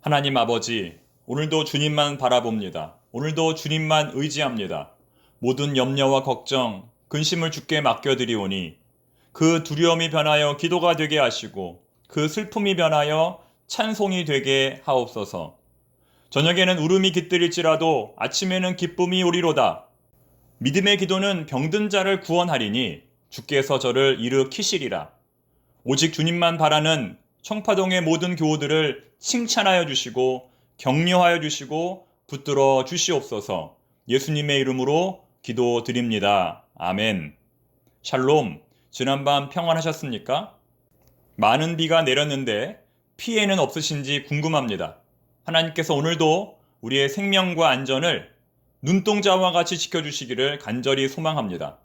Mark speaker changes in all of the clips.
Speaker 1: 하나님 아버지, 오늘도 주님만 바라봅니다. 오늘도 주님만 의지합니다. 모든 염려와 걱정, 근심을 주께 맡겨드리오니 그 두려움이 변하여 기도가 되게 하시고 그 슬픔이 변하여 찬송이 되게 하옵소서. 저녁에는 울음이 깃들일지라도 아침에는 기쁨이 오리로다. 믿음의 기도는 병든 자를 구원하리니 주께서 저를 일으키시리라. 오직 주님만 바라는 청파동의 모든 교우들을 칭찬하여 주시고 격려하여 주시고 붙들어 주시옵소서. 예수님의 이름으로 기도드립니다. 아멘. 샬롬. 지난밤 평안하셨습니까? 많은 비가 내렸는데 피해는 없으신지 궁금합니다. 하나님께서 오늘도 우리의 생명과 안전을 눈동자와 같이 지켜주시기를 간절히 소망합니다.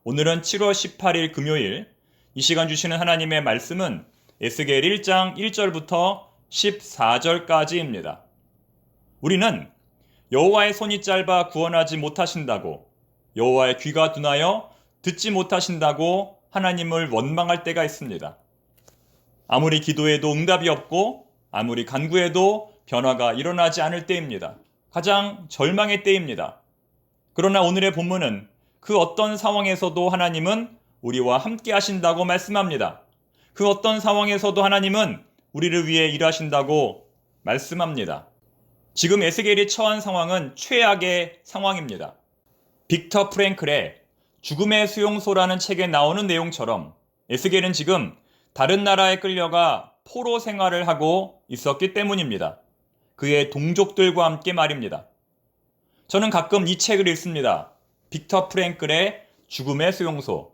Speaker 1: 오늘은 7월 18일 금요일, 이 시간 주시는 하나님의 말씀은 에스겔 1장 1절부터 14절까지입니다. 우리는 여호와의 손이 짧아 구원하지 못하신다고, 여호와의 귀가 둔하여 듣지 못하신다고 하나님을 원망할 때가 있습니다. 아무리 기도해도 응답이 없고 아무리 간구해도 변화가 일어나지 않을 때입니다. 가장 절망의 때입니다. 그러나 오늘의 본문은 그 어떤 상황에서도 하나님은 우리와 함께 하신다고 말씀합니다. 그 어떤 상황에서도 하나님은 우리를 위해 일하신다고 말씀합니다. 지금 에스겔이 처한 상황은 최악의 상황입니다. 빅터 프랭클의 죽음의 수용소라는 책에 나오는 내용처럼 에스겔은 지금 다른 나라에 끌려가 포로 생활을 하고 있었기 때문입니다. 그의 동족들과 함께 말입니다. 저는 가끔 이 책을 읽습니다. 빅터 프랭클의 죽음의 수용소.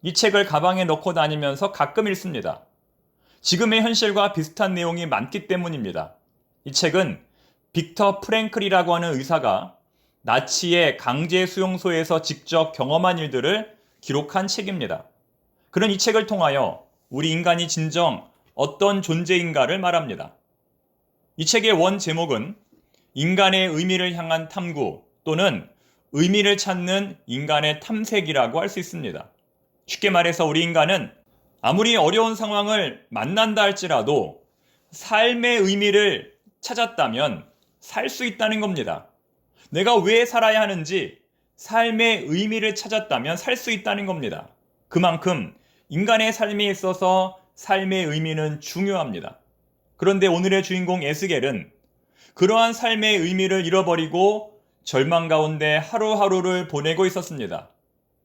Speaker 1: 이 책을 가방에 넣고 다니면서 가끔 읽습니다. 지금의 현실과 비슷한 내용이 많기 때문입니다. 이 책은 빅터 프랭클이라고 하는 의사가 나치의 강제 수용소에서 직접 경험한 일들을 기록한 책입니다. 그는 이 책을 통하여 우리 인간이 진정 어떤 존재인가를 말합니다. 이 책의 원 제목은 인간의 의미를 향한 탐구 또는 의미를 찾는 인간의 탐색이라고 할 수 있습니다. 쉽게 말해서 우리 인간은 아무리 어려운 상황을 만난다 할지라도 삶의 의미를 찾았다면 살 수 있다는 겁니다. 내가 왜 살아야 하는지 삶의 의미를 찾았다면 살 수 있다는 겁니다. 그만큼 인간의 삶에 있어서 삶의 의미는 중요합니다. 그런데 오늘의 주인공 에스겔은 그러한 삶의 의미를 잃어버리고 절망 가운데 하루하루를 보내고 있었습니다.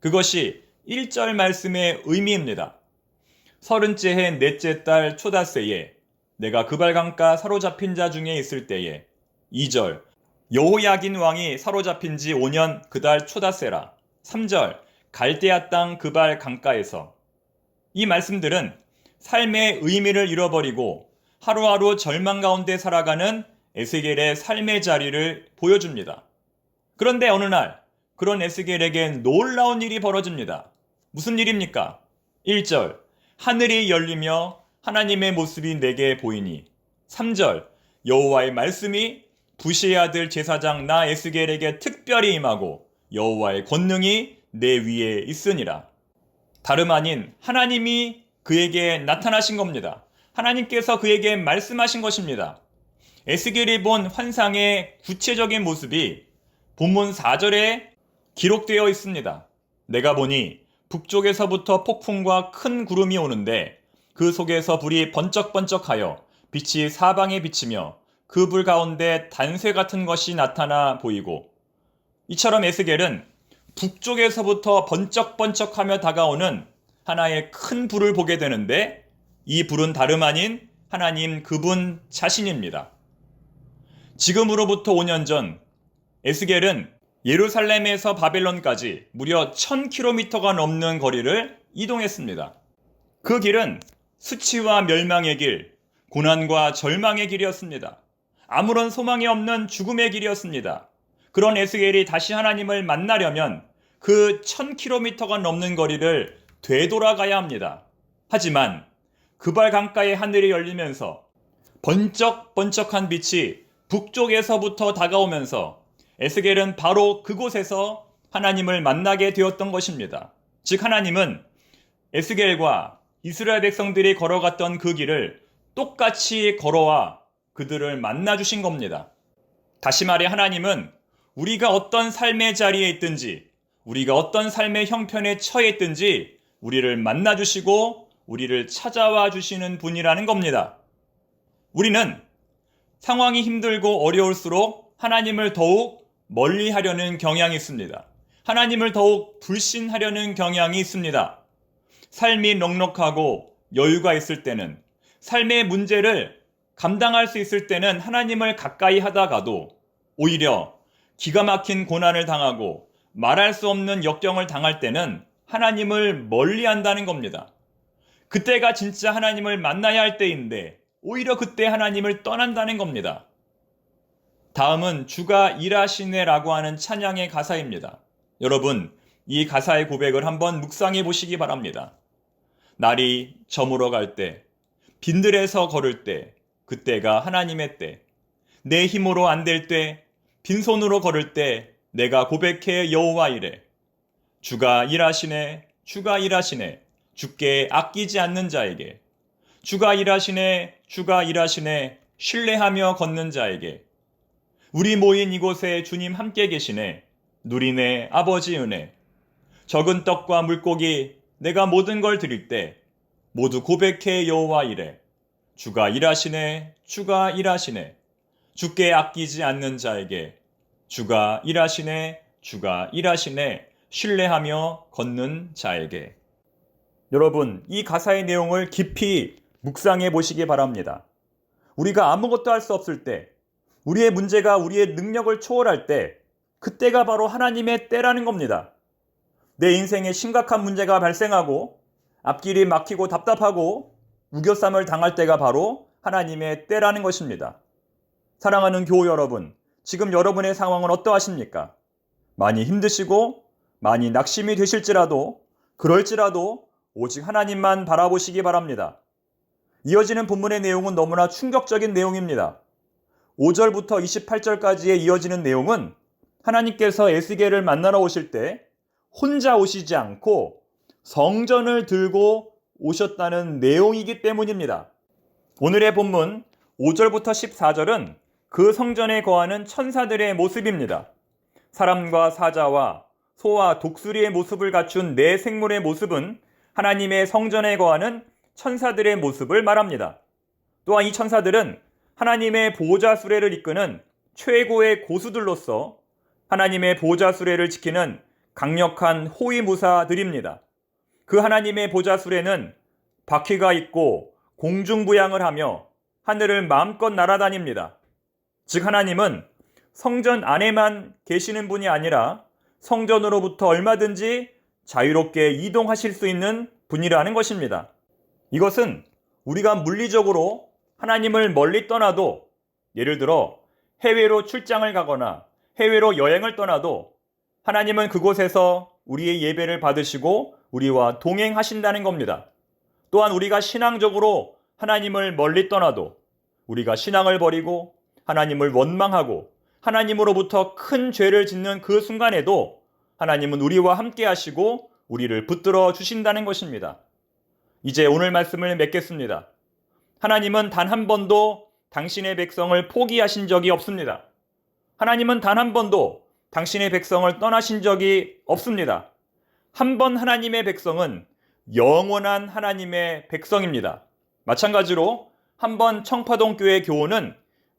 Speaker 1: 그것이 1절 말씀의 의미입니다. 30째 해 넷째 달 초닷새에 내가 그발강가 사로잡힌 자 중에 있을 때에 2절 여호야긴 왕이 사로잡힌 지 5년 그달 초닷새라. 3절 갈대아 땅 그발 강가에서. 이 말씀들은 삶의 의미를 잃어버리고 하루하루 절망 가운데 살아가는 에스겔의 삶의 자리를 보여줍니다. 그런데 어느 날 그런 에스겔에겐 놀라운 일이 벌어집니다. 무슨 일입니까? 1절 하늘이 열리며 하나님의 모습이 내게 보이니. 3절 여호와의 말씀이 부시의 아들 제사장 나 에스겔에게 특별히 임하고 여호와의 권능이 내 위에 있으니라. 다름 아닌 하나님이 그에게 나타나신 겁니다. 하나님께서 그에게 말씀하신 것입니다. 에스겔이 본 환상의 구체적인 모습이 본문 4절에 기록되어 있습니다. 내가 보니 북쪽에서부터 폭풍과 큰 구름이 오는데 그 속에서 불이 번쩍번쩍하여 빛이 사방에 비치며 그 불 가운데 단쇠 같은 것이 나타나 보이고. 이처럼 에스겔은 북쪽에서부터 번쩍번쩍하며 다가오는 하나의 큰 불을 보게 되는데 이 불은 다름 아닌 하나님 그분 자신입니다. 지금으로부터 5년 전 에스겔은 예루살렘에서 바벨론까지 무려 1000km가 넘는 거리를 이동했습니다. 그 길은 수치와 멸망의 길, 고난과 절망의 길이었습니다. 아무런 소망이 없는 죽음의 길이었습니다. 그런 에스겔이 다시 하나님을 만나려면 그 1000km가 넘는 거리를 되돌아가야 합니다. 하지만 그발 강가의 하늘이 열리면서 번쩍번쩍한 빛이 북쪽에서부터 다가오면서 에스겔은 바로 그곳에서 하나님을 만나게 되었던 것입니다. 즉 하나님은 에스겔과 이스라엘 백성들이 걸어갔던 그 길을 똑같이 걸어와 그들을 만나주신 겁니다. 다시 말해 하나님은 우리가 어떤 삶의 자리에 있든지, 우리가 어떤 삶의 형편에 처해 있든지 우리를 만나주시고 우리를 찾아와 주시는 분이라는 겁니다. 우리는 상황이 힘들고 어려울수록 하나님을 더욱 멀리 하려는 경향이 있습니다. 하나님을 더욱 불신하려는 경향이 있습니다. 삶이 넉넉하고 여유가 있을 때는, 삶의 문제를 감당할 수 있을 때는 하나님을 가까이 하다가도 오히려 기가 막힌 고난을 당하고 말할 수 없는 역경을 당할 때는 하나님을 멀리 한다는 겁니다. 그때가 진짜 하나님을 만나야 할 때인데 오히려 그때 하나님을 떠난다는 겁니다. 다음은 주가 일하시네라고 하는 찬양의 가사입니다. 여러분, 이 가사의 고백을 한번 묵상해 보시기 바랍니다. 날이 저물어 갈 때, 빈들에서 걸을 때, 그때가 하나님의 때, 내 힘으로 안 될 때, 빈손으로 걸을 때 내가 고백해 여호와 이래. 주가 일하시네, 주가 일하시네, 주께 아끼지 않는 자에게. 주가 일하시네, 주가 일하시네, 신뢰하며 걷는 자에게. 우리 모인 이곳에 주님 함께 계시네, 누리네 아버지 은혜. 적은 떡과 물고기 내가 모든 걸 드릴 때 모두 고백해 여호와 이래. 주가 일하시네, 주가 일하시네, 주께 아끼지 않는 자에게. 주가 일하시네, 주가 일하시네, 신뢰하며 걷는 자에게. 여러분, 이 가사의 내용을 깊이 묵상해 보시기 바랍니다. 우리가 아무것도 할 수 없을 때, 우리의 문제가 우리의 능력을 초월할 때, 그때가 바로 하나님의 때라는 겁니다. 내 인생에 심각한 문제가 발생하고 앞길이 막히고 답답하고 우겨쌈을 당할 때가 바로 하나님의 때라는 것입니다. 사랑하는 교우 여러분, 지금 여러분의 상황은 어떠하십니까? 많이 힘드시고 많이 낙심이 되실지라도, 그럴지라도 오직 하나님만 바라보시기 바랍니다. 이어지는 본문의 내용은 너무나 충격적인 내용입니다. 5절부터 28절까지의 이어지는 내용은 하나님께서 에스겔을 만나러 오실 때 혼자 오시지 않고 성전을 들고 오셨다는 내용이기 때문입니다. 오늘의 본문 5절부터 14절은 그 성전에 거하는 천사들의 모습입니다. 사람과 사자와 소와 독수리의 모습을 갖춘 네 생물의 모습은 하나님의 성전에 거하는 천사들의 모습을 말합니다. 또한 이 천사들은 하나님의 보좌 수레를 이끄는 최고의 고수들로서 하나님의 보좌 수레를 지키는 강력한 호위무사들입니다. 그 하나님의 보좌 수레는 바퀴가 있고 공중부양을 하며 하늘을 마음껏 날아다닙니다. 즉 하나님은 성전 안에만 계시는 분이 아니라 성전으로부터 얼마든지 자유롭게 이동하실 수 있는 분이라는 것입니다. 이것은 우리가 물리적으로 하나님을 멀리 떠나도, 예를 들어 해외로 출장을 가거나 해외로 여행을 떠나도 하나님은 그곳에서 우리의 예배를 받으시고 우리와 동행하신다는 겁니다. 또한 우리가 신앙적으로 하나님을 멀리 떠나도, 우리가 신앙을 버리고 하나님을 원망하고 하나님으로부터 큰 죄를 짓는 그 순간에도 하나님은 우리와 함께 하시고 우리를 붙들어 주신다는 것입니다. 이제 오늘 말씀을 맺겠습니다. 하나님은 단 한 번도 당신의 백성을 포기하신 적이 없습니다. 하나님은 단 한 번도 당신의 백성을 떠나신 적이 없습니다. 한 번 하나님의 백성은 영원한 하나님의 백성입니다. 마찬가지로 한 번 청파동교회 교우는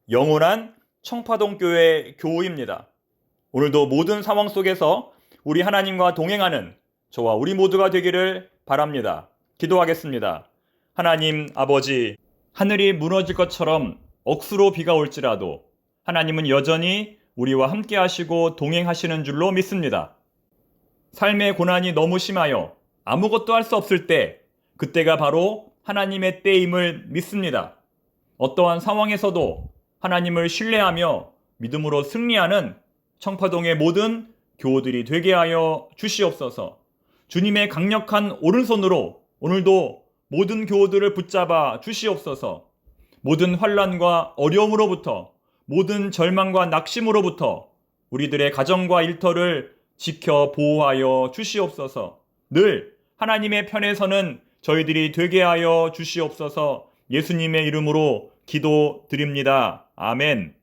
Speaker 1: 영원한 청파동교회 교우입니다. 오늘도 모든 상황 속에서 우리 하나님과 동행하는 저와 우리 모두가 되기를 바랍니다. 기도하겠습니다. 하나님 아버지, 하늘이 무너질 것처럼 억수로 비가 올지라도 하나님은 여전히 우리와 함께 하시고 동행하시는 줄로 믿습니다. 삶의 고난이 너무 심하여 아무것도 할 수 없을 때, 그때가 바로 하나님의 때임을 믿습니다. 어떠한 상황에서도 하나님을 신뢰하며 믿음으로 승리하는 청파동의 모든 교우들이 되게 하여 주시옵소서. 주님의 강력한 오른손으로 오늘도 모든 교우들을 붙잡아 주시옵소서. 모든 환난과 어려움으로부터, 모든 절망과 낙심으로부터 우리들의 가정과 일터를 지켜 보호하여 주시옵소서. 늘 하나님의 편에 서는 저희들이 되게 하여 주시옵소서. 예수님의 이름으로 기도드립니다. 아멘.